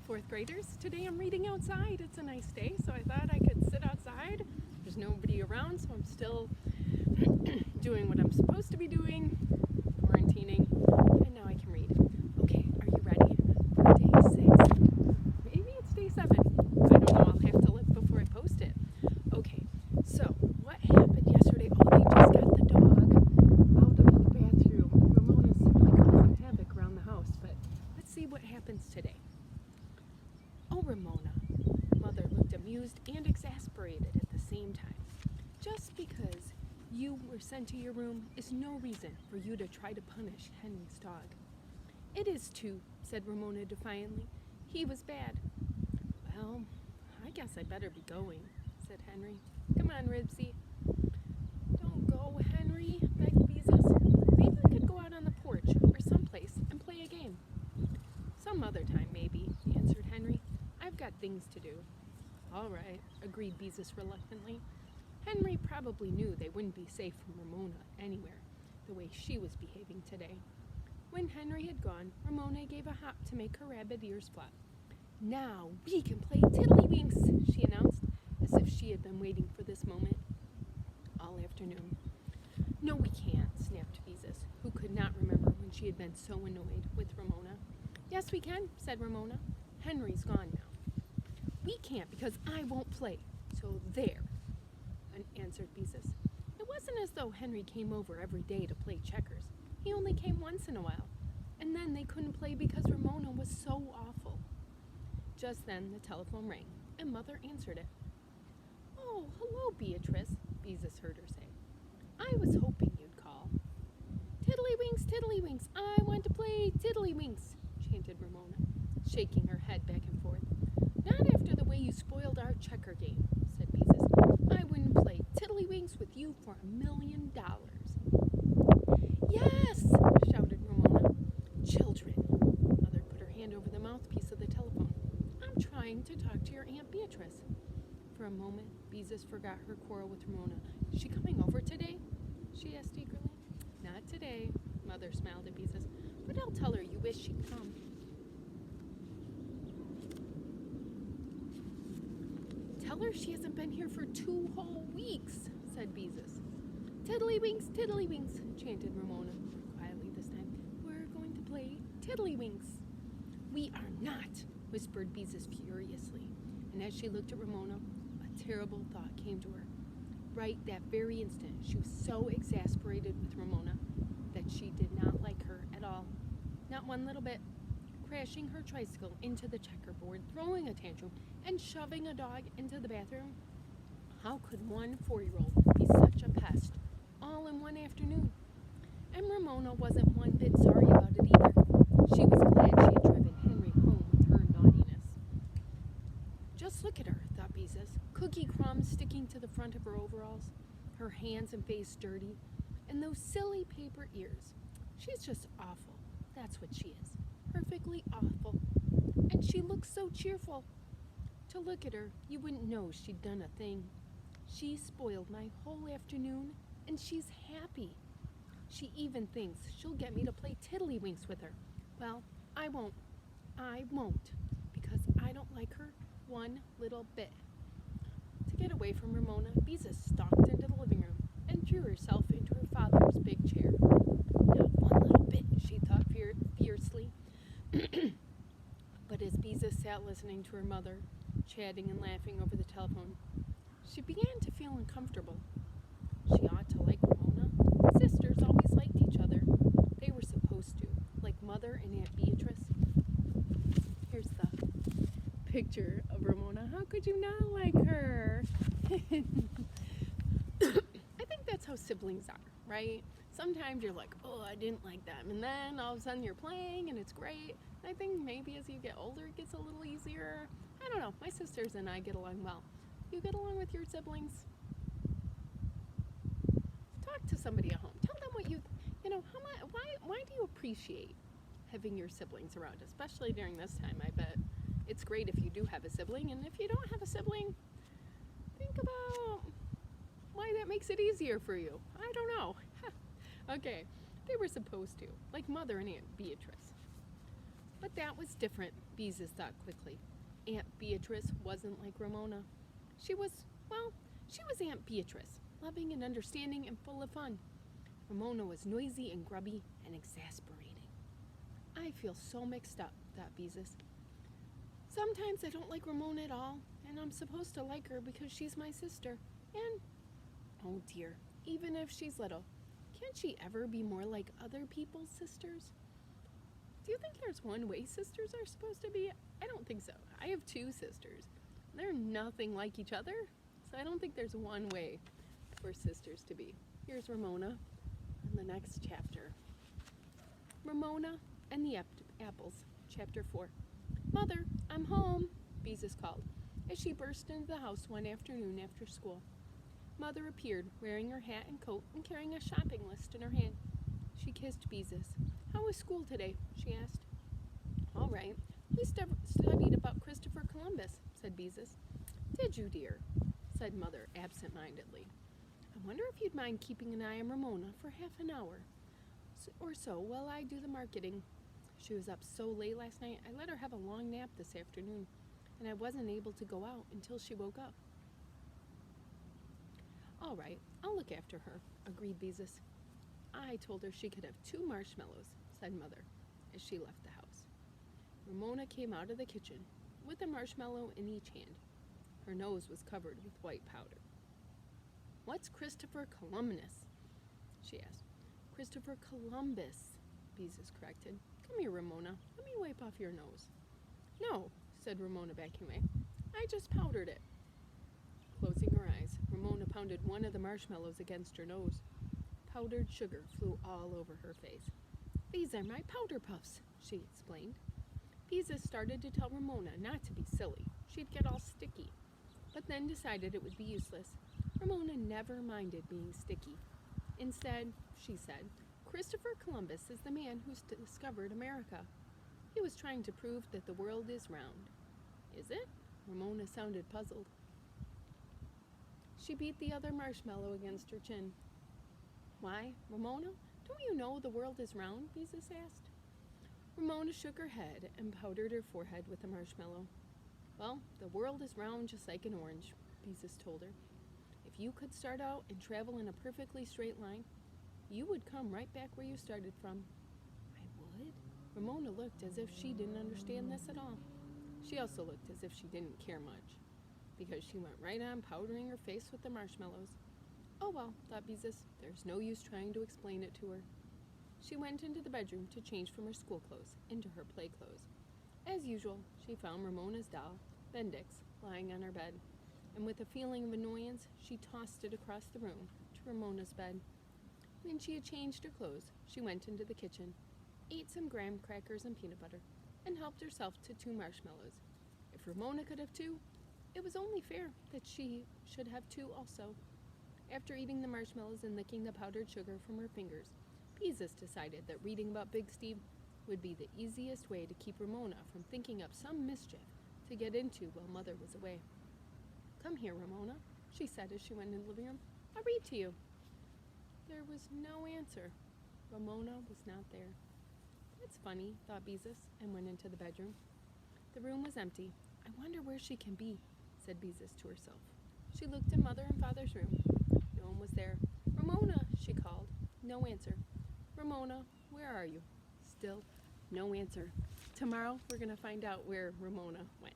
fourth graders. Today I'm reading outside. It's a nice day, so I thought I could sit outside. There's nobody around, so I'm still doing what I'm supposed to be doing, quarantining, and now I can read. Okay, are you ready for day 6? Maybe it's day 7. I don't know. I'll have to look before I post it. Okay, so what happened yesterday? Oh, they just got the dog out of the bathroom. Ramona's really causing havoc around the house, but let's see what happens today. Oh, Ramona. Mother looked amused and exasperated at the same time. Just because you were sent to your room is no reason for you to try to punish Henry's dog. It is too, said Ramona defiantly. He was bad. Well, I guess I better be going, said Henry. Come on, Ribsy. Don't go, Henry, begged Beezus. Maybe we could go out on the porch or someplace and play a game. Some other time, maybe, answered Henry. I've got things to do. All right, agreed Beezus reluctantly. Henry probably knew they wouldn't be safe from Ramona anywhere, the way she was behaving today. When Henry had gone, Ramona gave a hop to make her rabbit ears flap. Now we can play tiddlywinks, she announced, as if she had been waiting for this moment all afternoon. No, we can't, snapped Beezus, who could not remember when she had been so annoyed with Ramona. Yes, we can, said Ramona. Henry's gone now. We can't because I won't play, so there, answered Beezus. It wasn't as though Henry came over every day to play checkers. He only came once in a while, and then they couldn't play because Ramona was so awful. Just then the telephone rang, and Mother answered it. Oh, hello, Beatrice, Beezus heard her say. I was hoping you'd call. Tiddlywinks, tiddlywinks, I want to play tiddlywinks, chanted Ramona, shaking her head back and forth. Not after the way you spoiled our checker game, said Beezus. I wouldn't play tiddlywinks with you for $1 million. Yes, shouted Ramona. Children, Mother put her hand over the mouthpiece of the telephone. I'm trying to talk to your Aunt Beatrice. For a moment, Beezus forgot her quarrel with Ramona. Is she coming over today? She asked eagerly. Not today, Mother smiled at Beezus, but I'll tell her you wish she'd come. Tell her she hasn't been here for 2 whole weeks, said Beezus. Tiddlywinks, tiddlywinks, chanted Ramona, quietly this time. We're going to play tiddlywinks. We are not, whispered Beezus furiously, and as she looked at Ramona, a terrible thought came to her. Right that very instant, she was so exasperated with Ramona that she did not like her at all. Not one little bit. Crashing her tricycle into the checkerboard, throwing a tantrum, and shoving a dog into the bathroom. How could one 4-year-old be such a pest, all in one afternoon? And Ramona wasn't one bit sorry about it either. She was glad she had driven Henry home with her naughtiness. Just look at her, thought Beezus, cookie crumbs sticking to the front of her overalls, her hands and face dirty, and those silly paper ears. She's just awful, that's what she is. Perfectly awful. And she looks so cheerful. To look at her, you wouldn't know she'd done a thing. She spoiled my whole afternoon, and she's happy. She even thinks she'll get me to play tiddlywinks with her. Well, I won't. I won't, because I don't like her one little bit. To get away from Ramona, Beezus stalked into the living room and threw herself into her father's big chair. Not one little bit, she thought fiercely. But as Beezus sat listening to her mother, chatting and laughing over the telephone, she began to feel uncomfortable. She ought to like Ramona. Sisters always liked each other. They were supposed to, like Mother and Aunt Beatrice. Here's the picture of Ramona. How could you not like her? I think that's how siblings are, right? Sometimes you're like, oh, I didn't like them. And then all of a sudden you're playing and it's great. I think maybe as you get older, it gets a little easier. I don't know. My sisters and I get along well. You get along with your siblings? Talk to somebody at home. Tell them what why do you appreciate having your siblings around, especially during this time? I bet it's great if you do have a sibling. And if you don't have a sibling, think about why that makes it easier for you. I don't know. Okay, they were supposed to, like Mother and Aunt Beatrice. But that was different, Beezus thought quickly. Aunt Beatrice wasn't like Ramona. She was, well, she was Aunt Beatrice, loving and understanding and full of fun. Ramona was noisy and grubby and exasperating. I feel so mixed up, thought Beezus. Sometimes I don't like Ramona at all, and I'm supposed to like her because she's my sister. And, oh dear, even if she's little, can't she ever be more like other people's sisters? Do you think there's one way sisters are supposed to be? I don't think so. I have two sisters. They're nothing like each other, so I don't think there's one way for sisters to be. Here's Ramona in the next chapter. Ramona and the Apples, Chapter 4. Mother, I'm home, Beezus called, as she burst into the house one afternoon after school. Mother appeared, wearing her hat and coat and carrying a shopping list in her hand. She kissed Beezus. How was school today? She asked. All right. We studied about Christopher Columbus, said Beezus. Did you, dear? Said Mother absent-mindedly. I wonder if you'd mind keeping an eye on Ramona for half an hour or so while I do the marketing. She was up so late last night, I let her have a long nap this afternoon, and I wasn't able to go out until she woke up. All right, I'll look after her, agreed Beezus. I told her she could have 2 marshmallows, said Mother, as she left the house. Ramona came out of the kitchen with a marshmallow in each hand. Her nose was covered with white powder. What's Christopher Columbus? She asked. Christopher Columbus, Beezus corrected. Come here, Ramona. Let me wipe off your nose. No, said Ramona, backing away. I just powdered it. Closing her eyes, Ramona pounded one of the marshmallows against her nose. Powdered sugar flew all over her face. These are my powder puffs, she explained. Beezus started to tell Ramona not to be silly. She'd get all sticky, but then decided it would be useless. Ramona never minded being sticky. Instead, she said, Christopher Columbus is the man who discovered America. He was trying to prove that the world is round. Is it? Ramona sounded puzzled. She beat the other marshmallow against her chin. Why, Ramona, don't you know the world is round? Beezus asked. Ramona shook her head and powdered her forehead with a marshmallow. Well, the world is round just like an orange, Beezus told her. If you could start out and travel in a perfectly straight line, you would come right back where you started from. I would? Ramona looked as if she didn't understand this at all. She also looked as if she didn't care much, because she went right on powdering her face with the marshmallows. Oh well, thought Beezus, there's no use trying to explain it to her. She went into the bedroom to change from her school clothes into her play clothes. As usual, she found Ramona's doll, Bendix, lying on her bed, and with a feeling of annoyance, she tossed it across the room to Ramona's bed. When she had changed her clothes, she went into the kitchen, ate some graham crackers and peanut butter, and helped herself to 2 marshmallows. If Ramona could have 2, it was only fair that she should have 2 also. After eating the marshmallows and licking the powdered sugar from her fingers, Beezus decided that reading about Big Steve would be the easiest way to keep Ramona from thinking up some mischief to get into while Mother was away. Come here, Ramona, she said as she went into the living room. I'll read to you. There was no answer. Ramona was not there. That's funny, thought Beezus, and went into the bedroom. The room was empty. I wonder where she can be, said Beezus to herself. She looked in Mother and Father's room. No one was there. Ramona, she called. No answer. Ramona, where are you? Still, no answer. Tomorrow, we're going to find out where Ramona went.